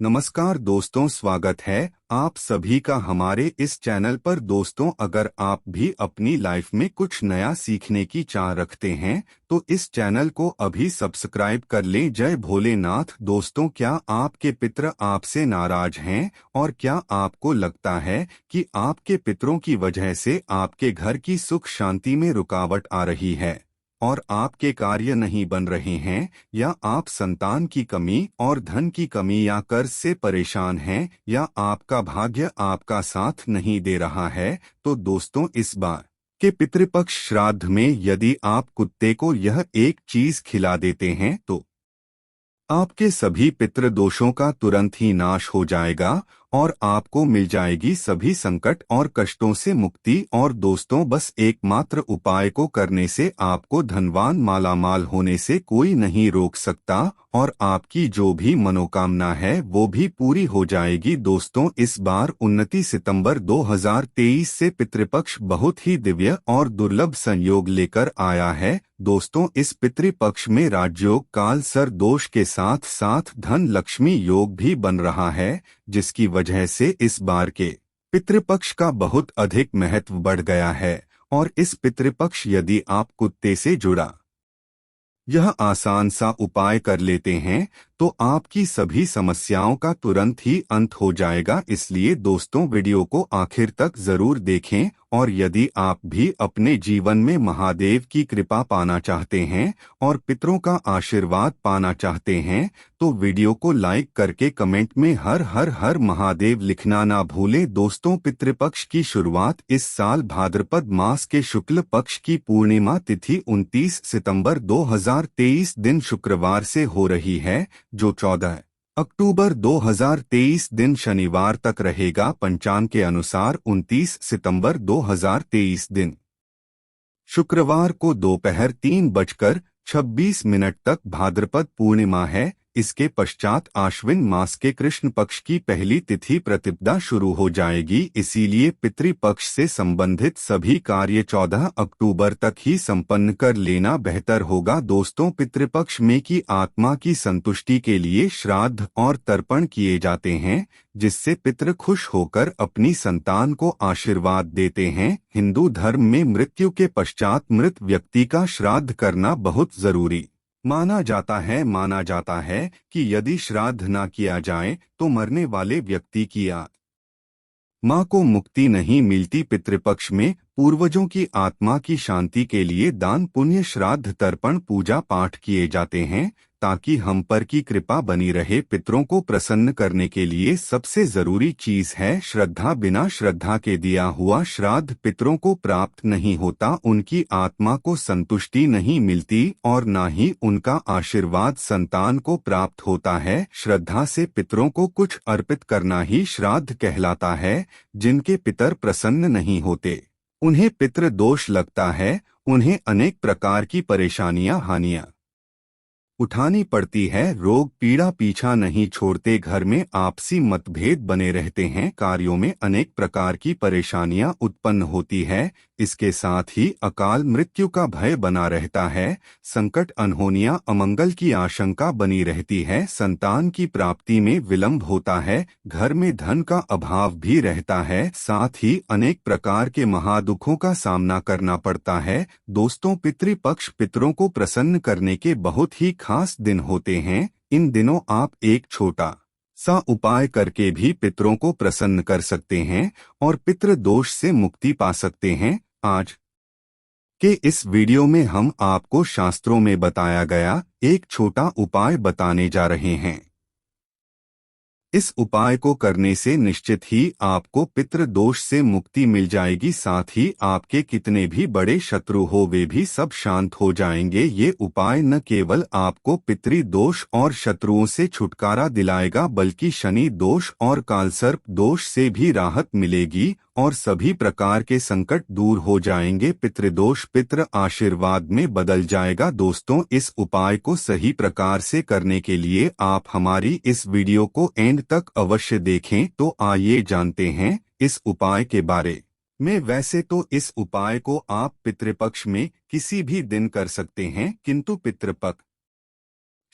नमस्कार दोस्तों, स्वागत है आप सभी का हमारे इस चैनल पर। दोस्तों, अगर आप भी अपनी लाइफ में कुछ नया सीखने की चाह रखते हैं तो इस चैनल को अभी सब्सक्राइब कर लें। जय भोलेनाथ। दोस्तों, क्या आपके पितर आपसे नाराज हैं और क्या आपको लगता है कि आपके पितरों की वजह से आपके घर की सुख शांति में रुकावट आ रही है और आपके कार्य नहीं बन रहे हैं, या आप संतान की कमी और धन की कमी या कर्ज से परेशान हैं, या आपका भाग्य आपका साथ नहीं दे रहा है? तो दोस्तों, इस बार के पितृपक्ष श्राद्ध में यदि आप कुत्ते को यह एक चीज खिला देते हैं तो आपके सभी पितृ दोषों का तुरंत ही नाश हो जाएगा और आपको मिल जाएगी सभी संकट और कष्टों से मुक्ति। और दोस्तों, बस एकमात्र उपाय को करने से आपको धनवान मालामाल होने से कोई नहीं रोक सकता और आपकी जो भी मनोकामना है वो भी पूरी हो जाएगी। दोस्तों, इस बार 29 सितंबर 2023 से पितृपक्ष बहुत ही दिव्य और दुर्लभ संयोग लेकर आया है। दोस्तों, इस पितृपक्ष में राजयोग काल सर दोष के साथ साथ धन लक्ष्मी योग भी बन रहा है, जिसकी वजह से इस बार के पितृपक्ष का बहुत अधिक महत्व बढ़ गया है। और इस पितृपक्ष यदि आप कुत्ते से जुड़ा यह आसान सा उपाय कर लेते हैं तो आपकी सभी समस्याओं का तुरंत ही अंत हो जाएगा। इसलिए दोस्तों, वीडियो को आखिर तक जरूर देखें। और यदि आप भी अपने जीवन में महादेव की कृपा पाना चाहते हैं और पितरों का आशीर्वाद पाना चाहते हैं तो वीडियो को लाइक करके कमेंट में हर हर हर महादेव लिखना ना भूलें। दोस्तों, पितृपक्ष की शुरुआत इस साल भाद्रपद मास के शुक्ल पक्ष की पूर्णिमा तिथि 29 सितंबर 2023 दिन शुक्रवार से हो रही है, जो 14 अक्टूबर 2023 दिन शनिवार तक रहेगा। पंचांग के अनुसार 29 सितंबर 2023 दिन शुक्रवार को दोपहर 3:26 तक भाद्रपद पूर्णिमा है। इसके पश्चात आश्विन मास के कृष्ण पक्ष की पहली तिथि प्रतिपदा शुरू हो जाएगी। इसीलिए पितृपक्ष से संबंधित सभी कार्य 14 अक्टूबर तक ही संपन्न कर लेना बेहतर होगा। दोस्तों, पितृपक्ष में की आत्मा की संतुष्टि के लिए श्राद्ध और तर्पण किए जाते हैं, जिससे पितृ खुश होकर अपनी संतान को आशीर्वाद देते हैं। हिंदू धर्म में मृत्यु के पश्चात मृत व्यक्ति का श्राद्ध करना बहुत जरूरी माना जाता है कि यदि श्राद्ध न किया जाए तो मरने वाले व्यक्ति की आत्मा को मुक्ति नहीं मिलती। पितृपक्ष में पूर्वजों की आत्मा की शांति के लिए दान पुण्य श्राद्ध तर्पण पूजा पाठ किए जाते हैं ताकि हम पर की कृपा बनी रहे। पितरों को प्रसन्न करने के लिए सबसे जरूरी चीज है श्रद्धा। बिना श्रद्धा के दिया हुआ श्राद्ध पितरों को प्राप्त नहीं होता, उनकी आत्मा को संतुष्टि नहीं मिलती और न ही उनका आशीर्वाद संतान को प्राप्त होता है। श्रद्धा से पितरों को कुछ अर्पित करना ही श्राद्ध कहलाता है। जिनके पितर प्रसन्न नहीं होते उन्हें पितृ दोष लगता है, उन्हें अनेक प्रकार की परेशानियां हानियां उठानी पड़ती है। रोग पीड़ा पीछा नहीं छोड़ते, घर में आपसी मतभेद बने रहते हैं, कार्यों में अनेक प्रकार की परेशानियां उत्पन्न होती है। इसके साथ ही अकाल मृत्यु का भय बना रहता है, संकट अनहोनियां अमंगल की आशंका बनी रहती है, संतान की प्राप्ति में विलंब होता है, घर में धन का अभाव भी रहता है, साथ ही अनेक प्रकार के महादुखों का सामना करना पड़ता है। दोस्तों, पितृपक्ष पितरों को प्रसन्न करने के बहुत ही खास दिन होते हैं। इन दिनों आप एक छोटा सा उपाय करके भी पितरों को प्रसन्न कर सकते हैं और पितृ दोष से मुक्ति पा सकते हैं। आज के इस वीडियो में हम आपको शास्त्रों में बताया गया एक छोटा उपाय बताने जा रहे हैं। इस उपाय को करने से निश्चित ही आपको पितृ दोष से मुक्ति मिल जाएगी, साथ ही आपके कितने भी बड़े शत्रु हो वे भी सब शांत हो जाएंगे। ये उपाय न केवल आपको पितृ दोष और शत्रुओं से छुटकारा दिलाएगा बल्कि शनि दोष और कालसर्प दोष से भी राहत मिलेगी और सभी प्रकार के संकट दूर हो जाएंगे। पितृदोष पितृ आशीर्वाद में बदल जाएगा। दोस्तों, इस उपाय को सही प्रकार से करने के लिए आप हमारी इस वीडियो को एंड तक अवश्य देखें। तो आइए जानते हैं इस उपाय के बारे में। वैसे तो इस उपाय को आप पितृपक्ष में किसी भी दिन कर सकते हैं, किंतु पितृपक्ष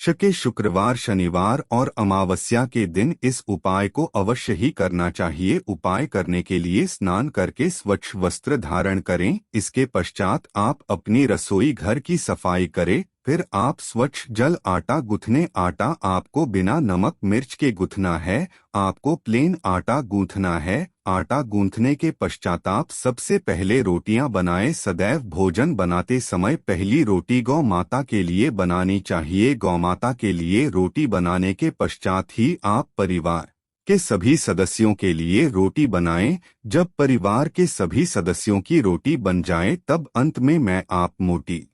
शके शुक्रवार, शनिवार और अमावस्या के दिन इस उपाय को अवश्य ही करना चाहिए। उपाय करने के लिए स्नान करके स्वच्छ वस्त्र धारण करें। इसके पश्चात आप अपनी रसोई घर की सफाई करें। फिर आप स्वच्छ जल आटा गूंथने। आटा आपको बिना नमक मिर्च के गूंथना है। आपको प्लेन आटा गूंथना है। आटा गूंथने के पश्चात आप सबसे पहले रोटियां बनाएं। सदैव भोजन बनाते समय पहली रोटी गौ माता के लिए बनानी चाहिए। गौ माता के लिए रोटी बनाने के पश्चात ही आप परिवार के सभी सदस्यों के लिए रोटी बनाएं। जब परिवार के सभी सदस्यों की रोटी बन जाए तब अंत में मैं आप मोटी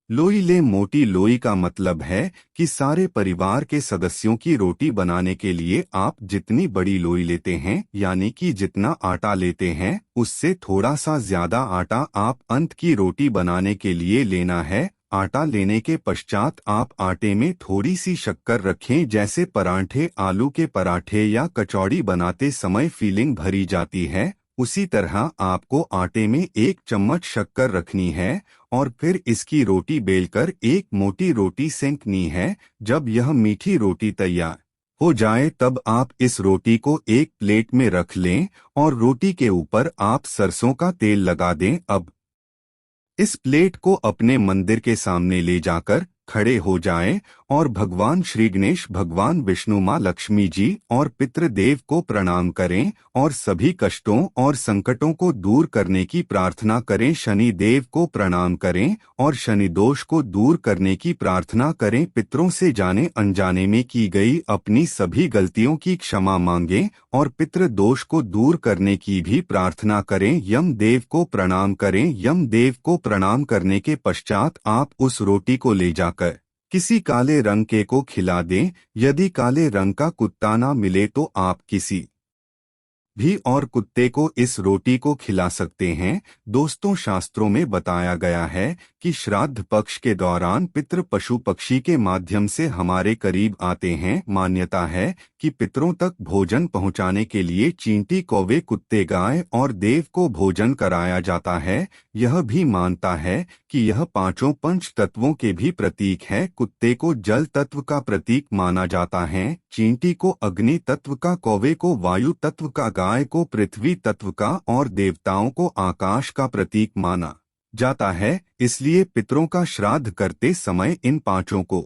लोई ले। मोटी लोई का मतलब है कि सारे परिवार के सदस्यों की रोटी बनाने के लिए आप जितनी बड़ी लोई लेते हैं, यानी कि जितना आटा लेते हैं, उससे थोड़ा सा ज्यादा आटा आप अंत की रोटी बनाने के लिए लेना है। आटा लेने के पश्चात आप आटे में थोड़ी सी शक्कर रखें। जैसे पराठे, आलू के पराठे या कचौड़ी बनाते समय फीलिंग भरी जाती है, उसी तरह आपको आटे में 1 चम्मच शक्कर रखनी है और फिर इसकी रोटी बेलकर एक मोटी रोटी सेंकनी है। जब यह मीठी रोटी तैयार हो जाए तब आप इस रोटी को एक प्लेट में रख लें और रोटी के ऊपर आप सरसों का तेल लगा दें। अब इस प्लेट को अपने मंदिर के सामने ले जाकर खड़े हो जाएं और भगवान श्री गणेश, भगवान विष्णु, माँ लक्ष्मी जी और पितृदेव को प्रणाम करें और सभी कष्टों और संकटों को दूर करने की प्रार्थना करें। शनि देव को प्रणाम करें और शनि दोष को दूर करने की प्रार्थना करें। पितरों से जाने अनजाने में की गई अपनी सभी गलतियों की क्षमा मांगें और पितृ दोष को दूर करने की भी प्रार्थना करें। यम देव को प्रणाम करें। यम देव को प्रणाम करने के पश्चात आप उस रोटी को ले जाकर किसी काले रंग के को खिला दें। यदि काले रंग का कुत्ता ना मिले तो आप किसी भी और कुत्ते को इस रोटी को खिला सकते हैं। दोस्तों, शास्त्रों में बताया गया है कि श्राद्ध पक्ष के दौरान पितृ पशु पक्षी के माध्यम से हमारे करीब आते हैं। मान्यता है कि पितरों तक भोजन पहुंचाने के लिए चींटी, कौवे, कुत्ते, गाय और देव को भोजन कराया जाता है। यह भी मानता है कि यह पांचों पंच तत्वों के भी प्रतीक है। कुत्ते को जल तत्व का प्रतीक माना जाता है, चींटी को अग्नि तत्व का, कौवे को वायु तत्व का, गाय को पृथ्वी तत्व का और देवताओं को आकाश का प्रतीक माना जाता है। इसलिए पितरों का श्राद्ध करते समय इन पांचों को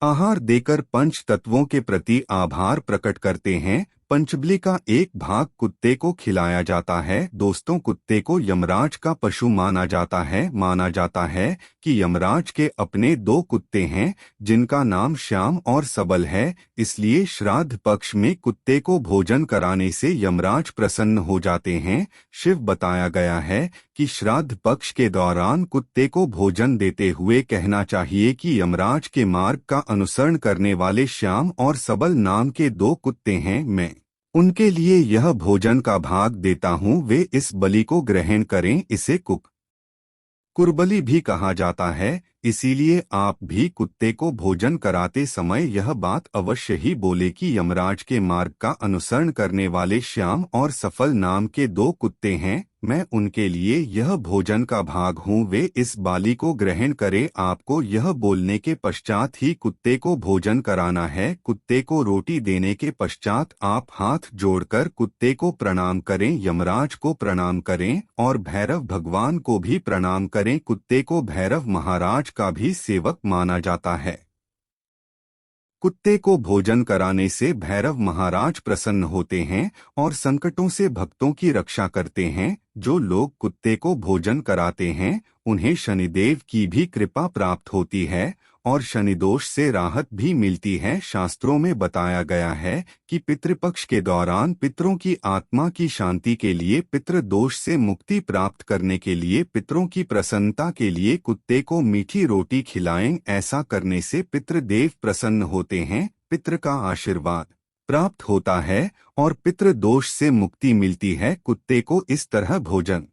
आहार देकर पंच तत्वों के प्रति आभार प्रकट करते हैं। पंचबली का एक भाग कुत्ते को खिलाया जाता है। दोस्तों, कुत्ते को यमराज का पशु माना जाता है। माना जाता है कि यमराज के अपने 2 कुत्ते हैं जिनका नाम श्याम और सबल है। इसलिए श्राद्ध पक्ष में कुत्ते को भोजन कराने से यमराज प्रसन्न हो जाते हैं। शिव बताया गया है कि श्राद्ध पक्ष के दौरान कुत्ते को भोजन देते हुए कहना चाहिए कि यमराज के मार्ग का अनुसरण करने वाले श्याम और सबल नाम के 2 कुत्ते हैं, मैं उनके लिए यह भोजन का भाग देता हूँ, वे इस बलि को ग्रहण करें। इसे कुर्बली भी कहा जाता है। इसीलिए आप भी कुत्ते को भोजन कराते समय यह बात अवश्य ही बोले कि यमराज के मार्ग का अनुसरण करने वाले श्याम और सफल नाम के 2 कुत्ते हैं, मैं उनके लिए यह भोजन का भाग हूँ, वे इस बाली को ग्रहण करें। आपको यह बोलने के पश्चात ही कुत्ते को भोजन कराना है। कुत्ते को रोटी देने के पश्चात आप हाथ जोड़कर कुत्ते को प्रणाम करें, यमराज को प्रणाम करें और भैरव भगवान को भी प्रणाम करें। कुत्ते को भैरव महाराज का भी सेवक माना जाता है। कुत्ते को भोजन कराने से भैरव महाराज प्रसन्न होते हैं और संकटों से भक्तों की रक्षा करते हैं। जो लोग कुत्ते को भोजन कराते हैं उन्हें शनिदेव की भी कृपा प्राप्त होती है और शनिदोष से राहत भी मिलती है। शास्त्रों में बताया गया है कि पितृपक्ष के दौरान पितरों की आत्मा की शांति के लिए, पितृ दोष से मुक्ति प्राप्त करने के लिए, पितरों की प्रसन्नता के लिए कुत्ते को मीठी रोटी खिलाएं। ऐसा करने से पितृदेव प्रसन्न होते हैं, पितृ का आशीर्वाद प्राप्त होता है और पितृ दोष से मुक्ति मिलती है। कुत्ते को इस तरह भोजन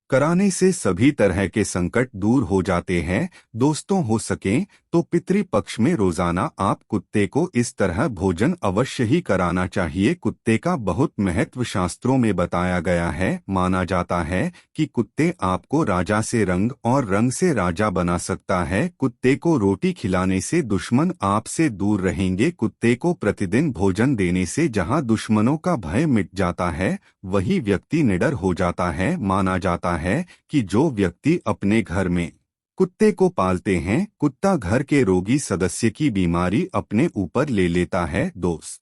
कराने से सभी तरह के संकट दूर हो जाते हैं। दोस्तों, हो सके तो पितृपक्ष में रोजाना आप कुत्ते को इस तरह भोजन अवश्य ही कराना चाहिए। कुत्ते का बहुत महत्व शास्त्रों में बताया गया है। माना जाता है कि कुत्ते आपको राजा से रंग और रंग से राजा बना सकता है। कुत्ते को रोटी खिलाने से दुश्मन आपसे दूर रहेंगे। कुत्ते को प्रतिदिन भोजन देने से जहां दुश्मनों का भय मिट जाता है, वही व्यक्ति निडर हो जाता है। माना जाता है कि जो व्यक्ति अपने घर में कुत्ते को पालते हैं, कुत्ता घर के रोगी सदस्य की बीमारी अपने ऊपर ले लेता है। दोस्त,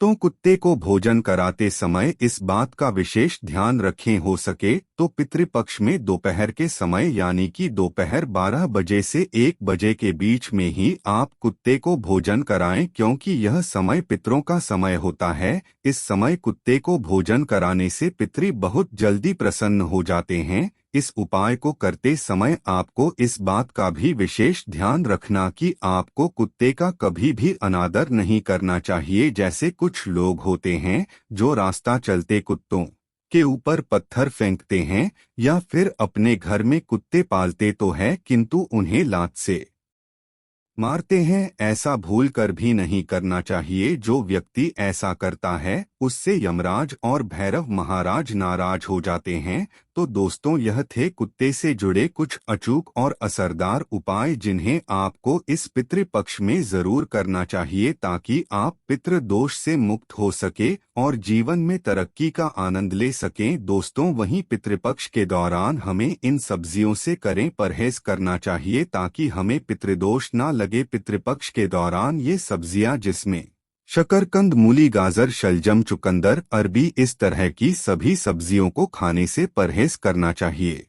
तो कुत्ते को भोजन कराते समय इस बात का विशेष ध्यान रखें। हो सके तो पितृपक्ष में दोपहर के समय यानी कि दोपहर 12 बजे से 1 बजे के बीच में ही आप कुत्ते को भोजन कराएं, क्योंकि यह समय पितरों का समय होता है। इस समय कुत्ते को भोजन कराने से पितृ बहुत जल्दी प्रसन्न हो जाते हैं। इस उपाय को करते समय आपको इस बात का भी विशेष ध्यान रखना कि आपको कुत्ते का कभी भी अनादर नहीं करना चाहिए। जैसे कुछ लोग होते हैं जो रास्ता चलते कुत्तों के ऊपर पत्थर फेंकते हैं, या फिर अपने घर में कुत्ते पालते तो है किंतु उन्हें लात से मारते हैं। ऐसा भूल कर भी नहीं करना चाहिए। जो व्यक्ति ऐसा करता है उससे यमराज और भैरव महाराज नाराज हो जाते हैं। तो दोस्तों, यह थे कुत्ते से जुड़े कुछ अचूक और असरदार उपाय जिन्हें आपको इस पितृपक्ष में जरूर करना चाहिए, ताकि आप पितृ दोष से मुक्त हो सके और जीवन में तरक्की का आनंद ले सकें। दोस्तों, वहीं पितृपक्ष के दौरान हमें इन सब्जियों से करें परहेज करना चाहिए, ताकि हमें पितृदोष ना लगे। पितृपक्ष के दौरान ये सब्जियां जिसमें शकरकंद, मूली, गाजर, शलजम, चुकंदर, अरबी, इस तरह की सभी सब्जियों को खाने से परहेज करना चाहिए।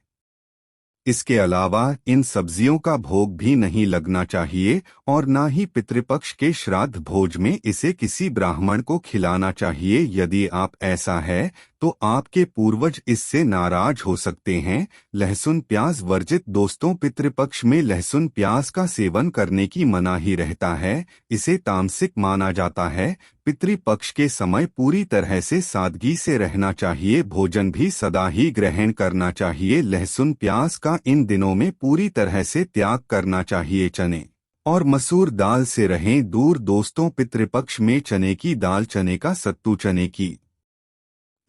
इसके अलावा इन सब्जियों का भोग भी नहीं लगना चाहिए और ना ही पितृपक्ष के श्राद्ध भोज में इसे किसी ब्राह्मण को खिलाना चाहिए। यदि आप ऐसा है तो आपके पूर्वज इससे नाराज हो सकते हैं। लहसुन प्याज वर्जित। दोस्तों, पितृपक्ष में लहसुन प्याज का सेवन करने की मनाही रहता है। इसे तामसिक माना जाता है। पितृपक्ष के समय पूरी तरह से सादगी से रहना चाहिए। भोजन भी सदा ही ग्रहण करना चाहिए। लहसुन प्याज का इन दिनों में पूरी तरह से त्याग करना चाहिए। चने और मसूर दाल से रहें दूर। दोस्तों, पितृपक्ष में चने की दाल, चने का सत्तू, चने की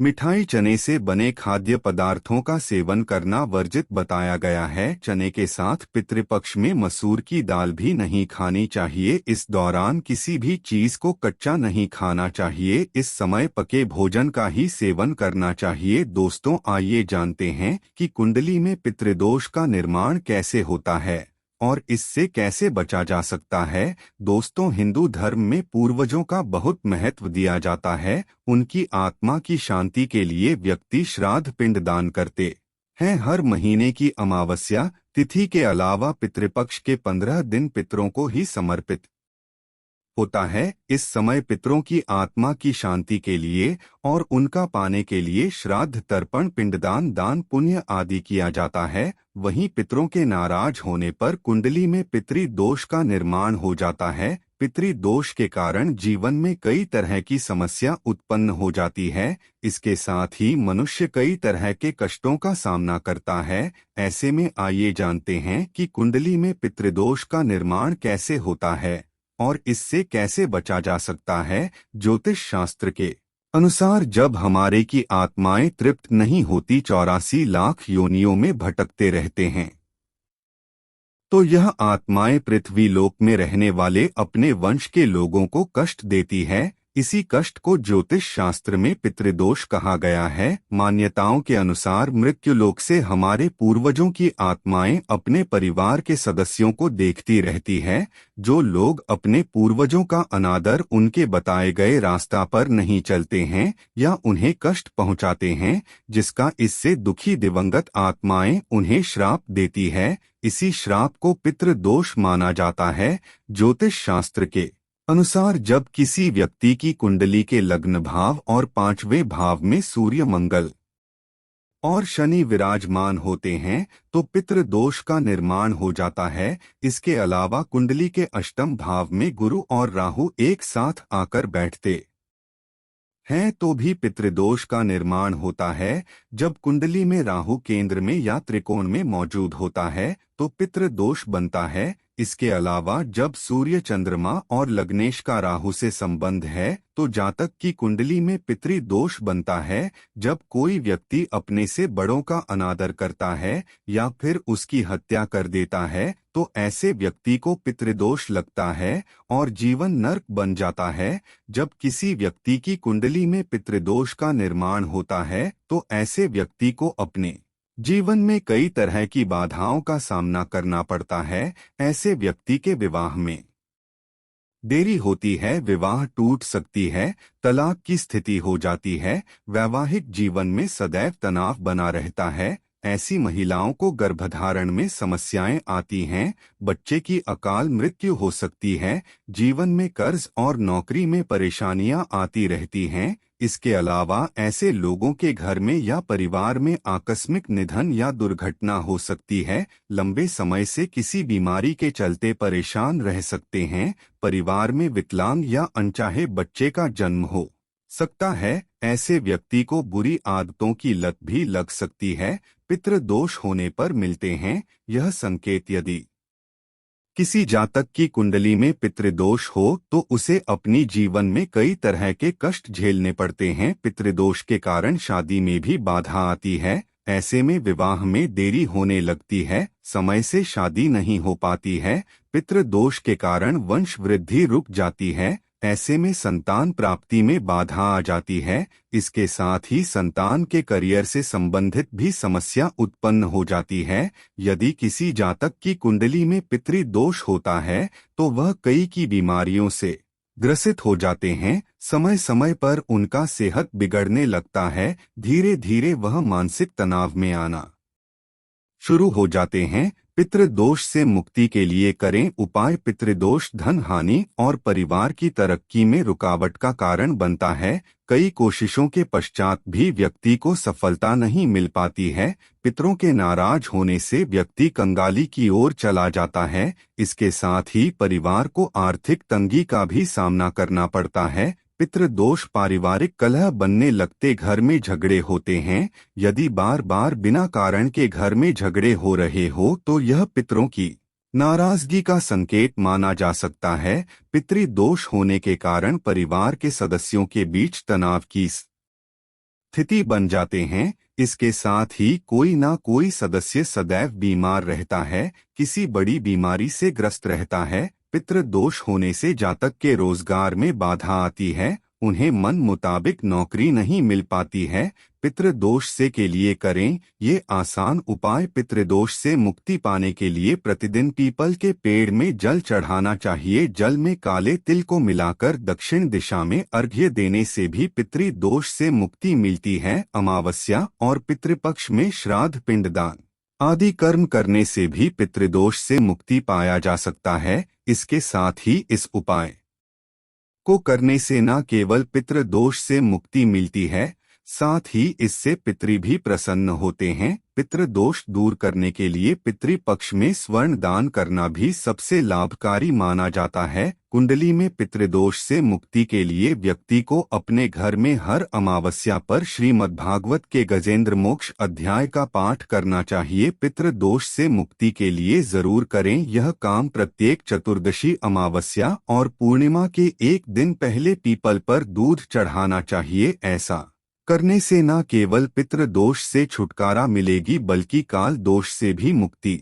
मिठाई, चने से बने खाद्य पदार्थों का सेवन करना वर्जित बताया गया है। चने के साथ पितृपक्ष में मसूर की दाल भी नहीं खानी चाहिए। इस दौरान किसी भी चीज को कच्चा नहीं खाना चाहिए। इस समय पके भोजन का ही सेवन करना चाहिए। दोस्तों, आइए जानते हैं कि कुंडली में पितृदोष का निर्माण कैसे होता है और इससे कैसे बचा जा सकता है। दोस्तों, हिंदू धर्म में पूर्वजों का बहुत महत्व दिया जाता है। उनकी आत्मा की शांति के लिए व्यक्ति श्राद्ध पिंड दान करते हैं। हर महीने की अमावस्या तिथि के अलावा पितृपक्ष के 15 दिन पितरों को ही समर्पित होता है। इस समय पितरों की आत्मा की शांति के लिए और उनका पाने के लिए श्राद्ध, तर्पण, पिंडदान, दान पुण्य आदि किया जाता है। वहीं पितरों के नाराज होने पर कुंडली में पितृ दोष का निर्माण हो जाता है। पितृ दोष के कारण जीवन में कई तरह की समस्या उत्पन्न हो जाती है। इसके साथ ही मनुष्य कई तरह के कष्टों का सामना करता है। ऐसे में आइए जानते हैं कि कुंडली में पितृदोष का निर्माण कैसे होता है और इससे कैसे बचा जा सकता है। ज्योतिष शास्त्र के अनुसार जब हमारे की आत्माएं तृप्त नहीं होती, 84 लाख योनियों में भटकते रहते हैं, तो यह आत्माएं पृथ्वी लोक में रहने वाले अपने वंश के लोगों को कष्ट देती है। इसी कष्ट को ज्योतिष शास्त्र में पितृदोष कहा गया है। मान्यताओं के अनुसार मृत्युलोक से हमारे पूर्वजों की आत्माएं अपने परिवार के सदस्यों को देखती रहती है। जो लोग अपने पूर्वजों का अनादर, उनके बताए गए रास्ता पर नहीं चलते हैं या उन्हें कष्ट पहुंचाते हैं, जिसका इससे दुखी दिवंगत आत्माएं उन्हें श्राप देती है, इसी श्राप को पितृदोष माना जाता है। ज्योतिष शास्त्र के अनुसार जब किसी व्यक्ति की कुंडली के लग्न भाव और 5वें भाव में सूर्य, मंगल और शनि विराजमान होते हैं तो पितृदोष का निर्माण हो जाता है। इसके अलावा कुंडली के अष्टम भाव में गुरु और राहु एक साथ आकर बैठते हैं तो भी पितृदोष का निर्माण होता है। जब कुंडली में राहु केंद्र में या त्रिकोण में मौजूद होता है तो पितृदोष बनता है। इसके अलावा जब सूर्य, चंद्रमा और लग्नेश का राहु से संबंध है तो जातक की कुंडली में पितृदोष बनता है। जब कोई व्यक्ति अपने से बड़ों का अनादर करता है या फिर उसकी हत्या कर देता है तो ऐसे व्यक्ति को पितृदोष लगता है और जीवन नर्क बन जाता है। जब किसी व्यक्ति की कुंडली में पितृदोष का निर्माण होता है तो ऐसे व्यक्ति को अपने जीवन में कई तरह की बाधाओं का सामना करना पड़ता है। ऐसे व्यक्ति के विवाह में देरी होती है, विवाह टूट सकती है, तलाक की स्थिति हो जाती है, वैवाहिक जीवन में सदैव तनाव बना रहता है। ऐसी महिलाओं को गर्भधारण में समस्याएं आती हैं, बच्चे की अकाल मृत्यु हो सकती है, जीवन में कर्ज और नौकरी में परेशानियां आती रहती हैं। इसके अलावा ऐसे लोगों के घर में या परिवार में आकस्मिक निधन या दुर्घटना हो सकती है। लंबे समय से किसी बीमारी के चलते परेशान रह सकते हैं। परिवार में विकलांग या अनचाहे बच्चे का जन्म हो सकता है। ऐसे व्यक्ति को बुरी आदतों की लत भी लग सकती है। पितृदोष होने पर मिलते हैं यह संकेत। यदि किसी जातक की कुंडली में पितृदोष हो तो उसे अपनी जीवन में कई तरह के कष्ट झेलने पड़ते हैं। पितृदोष के कारण शादी में भी बाधा आती है। ऐसे में विवाह में देरी होने लगती है, समय से शादी नहीं हो पाती है। पितृदोष के कारण वंश वृद्धि रुक जाती है। ऐसे में संतान प्राप्ति में बाधा आ जाती है। इसके साथ ही संतान के करियर से संबंधित भी समस्या उत्पन्न हो जाती है। यदि किसी जातक की कुंडली में पितृदोष होता है तो वह कई की बीमारियों से ग्रसित हो जाते हैं। समय समय पर उनका सेहत बिगड़ने लगता है। धीरे धीरे वह मानसिक तनाव में आना शुरू हो जाते हैं। पितृदोष से मुक्ति के लिए करें उपाय। पितृदोष धन हानि और परिवार की तरक्की में रुकावट का कारण बनता है। कई कोशिशों के पश्चात भी व्यक्ति को सफलता नहीं मिल पाती है। पितरों के नाराज होने से व्यक्ति कंगाली की ओर चला जाता है। इसके साथ ही परिवार को आर्थिक तंगी का भी सामना करना पड़ता है। पितृदोष पारिवारिक कलह बनने लगते घर में झगड़े होते हैं। यदि बार बार बिना कारण के घर में झगड़े हो रहे हो तो यह पितरों की नाराजगी का संकेत माना जा सकता है। पितृदोष होने के कारण परिवार के सदस्यों के बीच तनाव की स्थिति बन जाते हैं। इसके साथ ही कोई ना कोई सदस्य सदैव बीमार रहता है, किसी बड़ी बीमारी से ग्रस्त रहता है। पितृदोष होने से जातक के रोजगार में बाधा आती है, उन्हें मन मुताबिक नौकरी नहीं मिल पाती है। पितृदोष से के लिए करें ये आसान उपाय। पितृदोष से मुक्ति पाने के लिए प्रतिदिन पीपल के पेड़ में जल चढ़ाना चाहिए। जल में काले तिल को मिलाकर दक्षिण दिशा में अर्घ्य देने से भी पितृदोष से मुक्ति मिलती है। अमावस्या और पितृपक्ष में श्राद्ध, पिंडदान आदि कर्म करने से भी पितृदोष से मुक्ति पाया जा सकता है। इसके साथ ही इस उपाय को करने से न केवल पितृदोष से मुक्ति मिलती है, साथ ही इससे पितृ भी प्रसन्न होते हैं। पितृदोष दूर करने के लिए पितृपक्ष में स्वर्ण दान करना भी सबसे लाभकारी माना जाता है। कुंडली में पितृदोष से मुक्ति के लिए व्यक्ति को अपने घर में हर अमावस्या पर श्रीमद्भागवत के गजेंद्र मोक्ष अध्याय का पाठ करना चाहिए। पितृदोष से मुक्ति के लिए जरूर करें यह काम। प्रत्येक चतुर्दशी, अमावस्या और पूर्णिमा के एक दिन पहले पीपल पर दूध चढ़ाना चाहिए। ऐसा करने से न केवल पितृदोष से छुटकारा मिलेगी बल्कि काल दोष से भी मुक्ति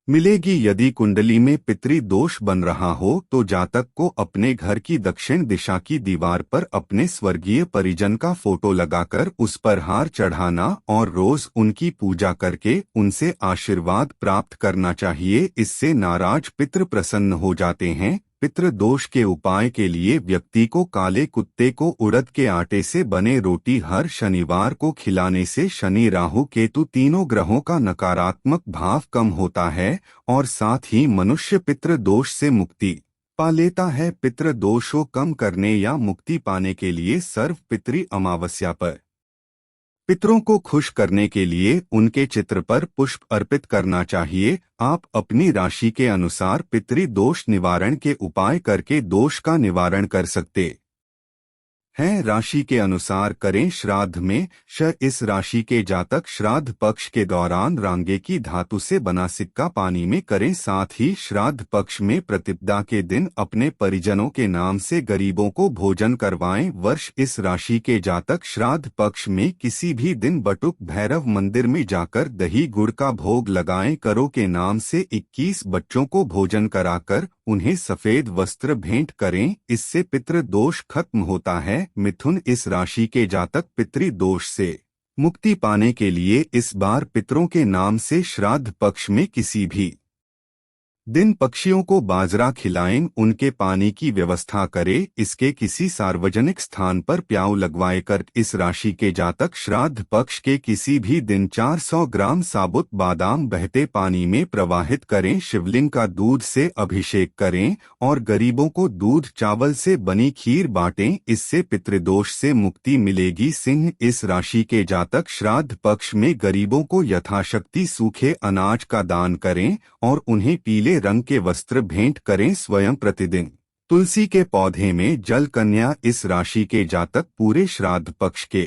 मिलेगी। यदि कुंडली में पितृदोष बन रहा हो तो जातक को अपने घर की दक्षिण दिशा की दीवार पर अपने स्वर्गीय परिजन का फोटो लगाकर उस पर हार चढ़ाना और रोज उनकी पूजा करके उनसे आशीर्वाद प्राप्त करना चाहिए। इससे नाराज पितृ प्रसन्न हो जाते हैं। पितृदोष के उपाय के लिए व्यक्ति को काले कुत्ते को उड़द के आटे से बने रोटी हर शनिवार को खिलाने से शनि, राहु, केतु तीनों ग्रहों का नकारात्मक भाव कम होता है और साथ ही मनुष्य पितृदोष से मुक्ति पा लेता है। पितृदोष को कम करने या मुक्ति पाने के लिए सर्व पितृ अमावस्या पर पितरों को खुश करने के लिए उनके चित्र पर पुष्प अर्पित करना चाहिए। आप अपनी राशि के अनुसार पितृदोष निवारण के उपाय करके दोष का निवारण कर सकते हैं राशि के अनुसार करें श्राद्ध में इस राशि के जातक श्राद्ध पक्ष के दौरान रांगे की धातु से बना सिक्का पानी में करें। साथ ही श्राद्ध पक्ष में प्रतिपदा के दिन अपने परिजनों के नाम से गरीबों को भोजन करवाएं। वर्ष इस राशि के जातक श्राद्ध पक्ष में किसी भी दिन बटुक भैरव मंदिर में जाकर दही गुड़ का भोग लगाएं। करो के नाम से 21 बच्चों को भोजन कराकर उन्हें सफेद वस्त्र भेंट करें, इससे पितृ दोष खत्म होता है। मिथुन इस राशि के जातक पितृ दोष से मुक्ति पाने के लिए इस बार पितरों के नाम से श्राद्ध पक्ष में किसी भी दिन पक्षियों को बाजरा खिलाएं, उनके पानी की व्यवस्था करें। इसके किसी सार्वजनिक स्थान पर प्याऊ लगवाए कर इस राशि के जातक श्राद्ध पक्ष के किसी भी दिन 400 ग्राम साबुत बादाम बहते पानी में प्रवाहित करें। शिवलिंग का दूध से अभिषेक करें और गरीबों को दूध चावल से बनी खीर बांटें, इससे पितृदोष से मुक्ति मिलेगी। सिंह इस राशि के जातक श्राद्ध पक्ष में गरीबों को यथाशक्ति सूखे अनाज का दान करें और उन्हें पीले रंग के वस्त्र भेंट करें। स्वयं प्रतिदिन तुलसी के पौधे में जल कन्या इस राशि के जातक पूरे श्राद्ध पक्ष के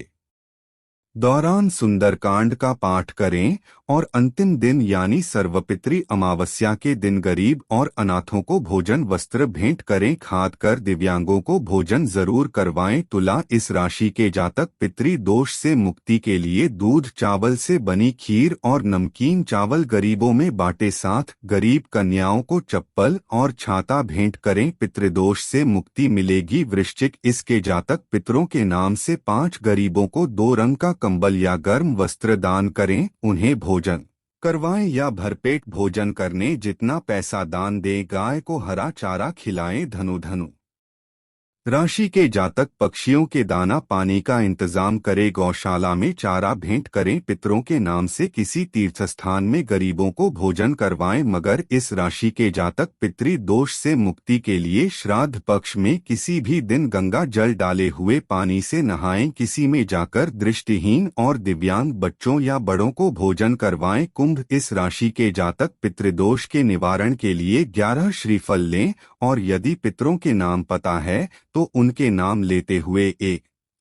दौरान सुंदरकांड का पाठ करें और अंतिम दिन यानी सर्वपितृ अमावस्या के दिन गरीब और अनाथों को भोजन वस्त्र भेंट करें। खाद कर दिव्यांगों को भोजन जरूर करवाएं। तुला इस राशि के जातक पितृ दोष से मुक्ति के लिए दूध चावल से बनी खीर और नमकीन चावल गरीबों में बांटे। साथ गरीब कन्याओं को चप्पल और छाता भेंट करें, पितृदोष से मुक्ति मिलेगी। वृश्चिक इसके जातक पितरों के नाम से 5 गरीबों को 2 रंग का कंबल या गर्म वस्त्र दान करें, उन्हें भोजन करवाएं या भरपेट भोजन करने जितना पैसा दान दें। गाय को हरा चारा खिलाएं। धनु राशि के जातक पक्षियों के दाना पानी का इंतजाम करें, गौशाला में चारा भेंट करें। पितरों के नाम से किसी तीर्थ स्थान में गरीबों को भोजन करवाएं। मगर इस राशि के जातक पितृ दोष से मुक्ति के लिए श्राद्ध पक्ष में किसी भी दिन गंगा जल डाले हुए पानी से नहाएं। किसी में जाकर दृष्टिहीन और दिव्यांग बच्चों या बड़ों को भोजन करवाएं। कुंभ इस राशि के जातक पितृदोष के निवारण के लिए 11 श्रीफल लें और यदि पितरों के नाम पता है तो उनके नाम लेते हुए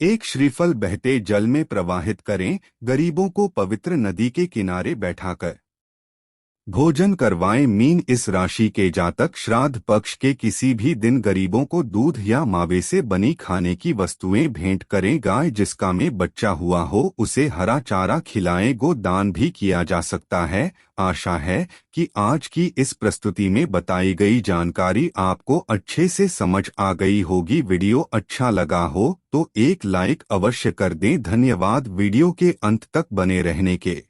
एक श्रीफल बहते जल में प्रवाहित करें। गरीबों को पवित्र नदी के किनारे बैठाकर भोजन करवाएं। मीन इस राशि के जातक श्राद्ध पक्ष के किसी भी दिन गरीबों को दूध या मावे से बनी खाने की वस्तुएं भेंट करें। गाय जिसका में बच्चा हुआ हो उसे हरा चारा खिलाएं। गो दान भी किया जा सकता है। आशा है कि आज की इस प्रस्तुति में बताई गई जानकारी आपको अच्छे से समझ आ गई होगी। वीडियो अच्छा लगा हो तो एक लाइक अवश्य कर दें। धन्यवाद वीडियो के अंत तक बने रहने के।